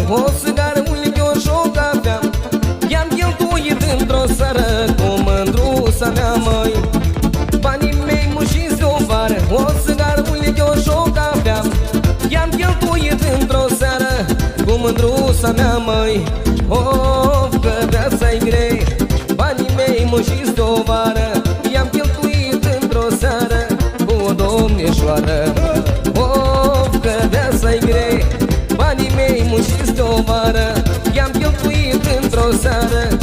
o țigară, un lichior și o cafea. I-am cheltuit într-o seară cu mândruța mea, măi. Banii mei mușiți de o vară, o țigară, un lichior și o cafea. I-am cheltuit într-o seară cu mândruța mea, măi. Of, că viața-i grei, banii mei mușiți de o vară. I-am cheltuit într-o seară cu o domnișoară. Of, că viața-i grei, banii mei mușiți de o vară. I-am cheltuit într-o seară